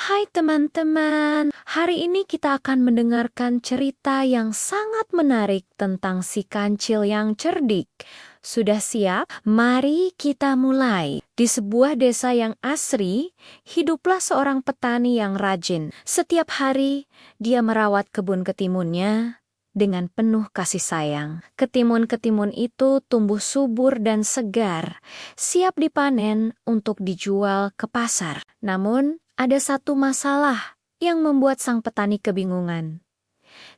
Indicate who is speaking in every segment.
Speaker 1: Hai teman-teman, hari ini kita akan mendengarkan cerita yang sangat menarik tentang si kancil yang cerdik. Sudah siap? Mari kita mulai. Di sebuah desa yang asri, hiduplah seorang petani yang rajin. Setiap hari, dia merawat kebun ketimunnya dengan penuh kasih sayang. Ketimun-ketimun itu tumbuh subur dan segar, siap dipanen untuk dijual ke pasar. Namun, ada satu masalah yang membuat sang petani kebingungan.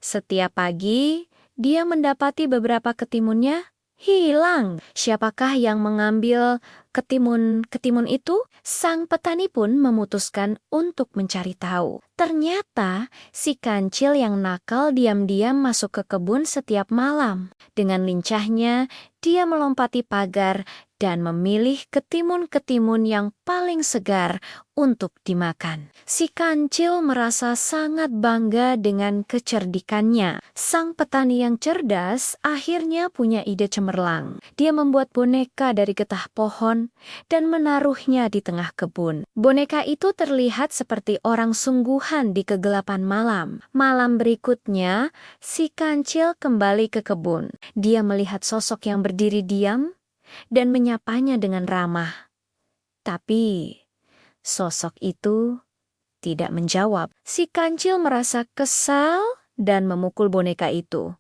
Speaker 1: Setiap pagi, dia mendapati beberapa ketimunnya hilang. Siapakah yang mengambil ketimun-ketimun itu? Sang petani pun memutuskan untuk mencari tahu. Ternyata, si kancil yang nakal diam-diam masuk ke kebun setiap malam. Dengan lincahnya, dia melompati pagar dan memilih ketimun-ketimun yang paling segar untuk dimakan. Si kancil merasa sangat bangga dengan kecerdikannya. Sang petani yang cerdas akhirnya punya ide cemerlang. Dia membuat boneka dari getah pohon dan menaruhnya di tengah kebun. Boneka itu terlihat seperti orang sungguhan di kegelapan malam. Malam berikutnya, si kancil kembali ke kebun. Dia melihat sosok yang berdiri diam dan menyapanya dengan ramah. Tapi sosok itu tidak menjawab. Si kancil merasa kesal dan memukul boneka itu.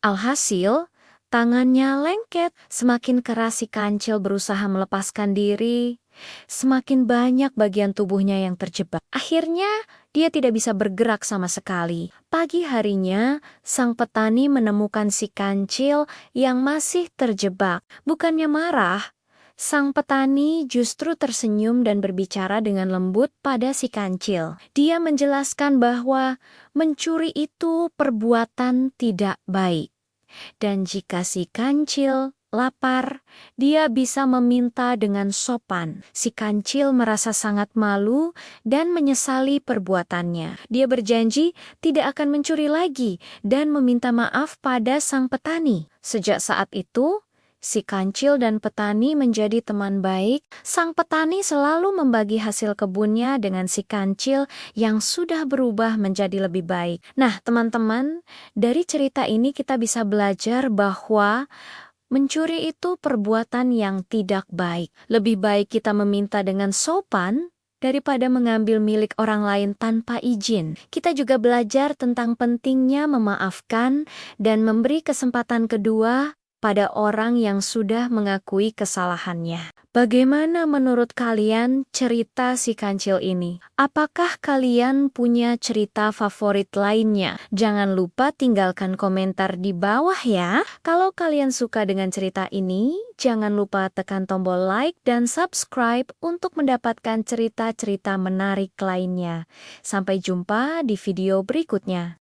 Speaker 1: Alhasil, tangannya lengket. Semakin keras si kancil berusaha melepaskan diri, semakin banyak bagian tubuhnya yang terjebak. Akhirnya, dia tidak bisa bergerak sama sekali. Pagi harinya, sang petani menemukan si kancil yang masih terjebak. Bukannya marah, sang petani justru tersenyum dan berbicara dengan lembut pada si kancil. Dia menjelaskan bahwa mencuri itu perbuatan tidak baik. Dan jika si kancil lapar, dia bisa meminta dengan sopan. Si kancil merasa sangat malu dan menyesali perbuatannya. Dia berjanji tidak akan mencuri lagi dan meminta maaf pada sang petani. Sejak saat itu, si kancil dan petani menjadi teman baik. Sang petani selalu membagi hasil kebunnya dengan si kancil yang sudah berubah menjadi lebih baik. Nah, teman-teman, dari cerita ini kita bisa belajar bahwa mencuri itu perbuatan yang tidak baik. Lebih baik kita meminta dengan sopan daripada mengambil milik orang lain tanpa izin. Kita juga belajar tentang pentingnya memaafkan dan memberi kesempatan kedua pada orang yang sudah mengakui kesalahannya. Bagaimana menurut kalian cerita si kancil ini? Apakah kalian punya cerita favorit lainnya? Jangan lupa tinggalkan komentar di bawah ya. Kalau kalian suka dengan cerita ini, jangan lupa tekan tombol like dan subscribe untuk mendapatkan cerita-cerita menarik lainnya. Sampai jumpa di video berikutnya.